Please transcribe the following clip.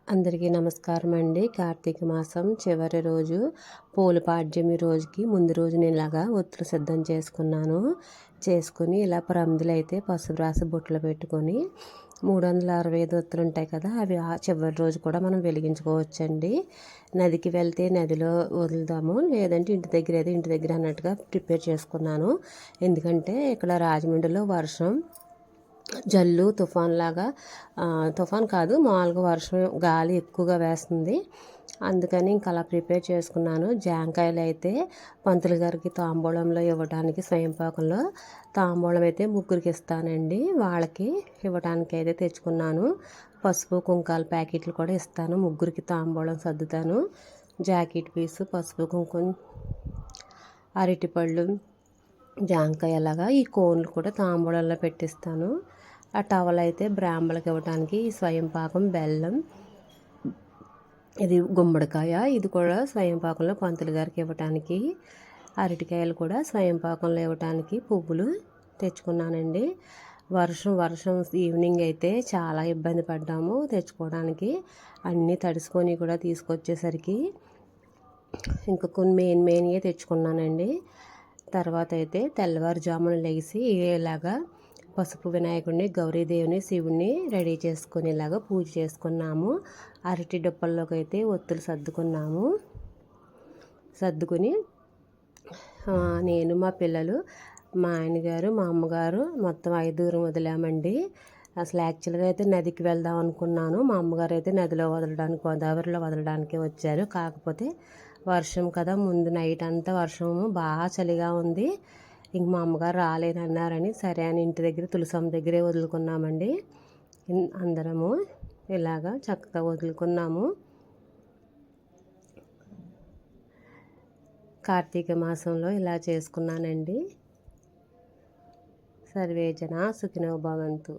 అందరికీ నమస్కారం అండి. కార్తీక మాసం చివరి రోజు పాడ్యమి రోజుకి ముందు రోజు నేను ఇలాగా ఒత్తులు సిద్ధం చేసుకుని ఇలా ప్రమిదలు అయితే పసుపు రాసి బొట్లు పెట్టుకొని 365 ఒత్తులు ఉంటాయి కదా, అవి ఆ చివరి రోజు కూడా మనం వెలిగించుకోవచ్చండి. నదికి వెళ్తే నదిలో వదులుదాము, లేదంటే ఇంటి దగ్గర అన్నట్టుగా ప్రిపేర్ చేసుకున్నాను. ఎందుకంటే ఇక్కడ రాజమండ్రిలో వర్షం జల్లు తుఫాన్ లాగా, తుఫాన్ కాదు మామూలుగా వర్షం గాలి ఎక్కువగా వేస్తుంది. అందుకని ఇంకా అలా ప్రిపేర్ చేసుకున్నాను. జాంకాయలు అయితే పంతులు గారికి తాంబూలంలో ఇవ్వడానికి స్వయంపాకంలో తాంబూలం అయితే ముగ్గురికి ఇస్తానండి, వాళ్ళకి ఇవ్వడానికి అయితే తెచ్చుకున్నాను. పసుపు కుంకాల ప్యాకెట్లు కూడా ఇస్తాను, ముగ్గురికి తాంబూలం సర్దుతాను. జాకెట్ పీసు, పసుపు కుంకుమ, అరటిపళ్ళు, జాంకాయ అలాగా ఈ కోన్లు కూడా తాంబూలంలో పెట్టిస్తాను. ఆ టవల్ అయితే బ్రాహ్మణులకు ఇవ్వడానికి, స్వయం పాకం బెల్లం, ఇది గుమ్మడికాయ, ఇది కూడా స్వయం పాకంలో పంతులు గారికి ఇవ్వటానికి, అరటికాయలు కూడా స్వయం పాకంలో ఇవ్వటానికి పువ్వులు తెచ్చుకున్నానండి. వర్షం ఈవినింగ్ అయితే చాలా ఇబ్బంది పడ్డాము తెచ్చుకోవడానికి. అన్నీ తడుసుకొని కూడా తీసుకొచ్చేసరికి ఇంకా కొన్ని మెయిన్గా తెచ్చుకున్నానండి. తర్వాత అయితే తెల్లవారుజామున లెగిసి ఇలాగా పసుపు వినాయకుడిని, గౌరీదేవిని, శివుడిని రెడీ చేసుకునేలాగా పూజ చేసుకున్నాము. అరటి డొప్పల్లోకి అయితే ఒత్తులు సర్దుకుని నేను, మా పిల్లలు, మా ఆయనగారు, మా అమ్మగారు మొత్తం 5 వదిలామండి. అసలు యాక్చువల్గా అయితే నదికి వెళ్దాం అనుకున్నాను. మా అమ్మగారు అయితే నదిలో వదలడానికి, గోదావరిలో వదలడానికే వచ్చారు. కాకపోతే వర్షం కదా, ముందు నైట్ అంతా వర్షము, బాగా చలిగా ఉంది. ఇంక మా అమ్మగారు రాలేనన్నారని సరే అని ఇంటి దగ్గర తులసమ్మ దగ్గరే వదులుకున్నామండి. అందరము ఇలాగా చక్కగా వదులుకున్నాము. కార్తీక మాసంలో ఇలా చేసుకున్నానండి. సర్వే జనా సుఖినో భవంతు.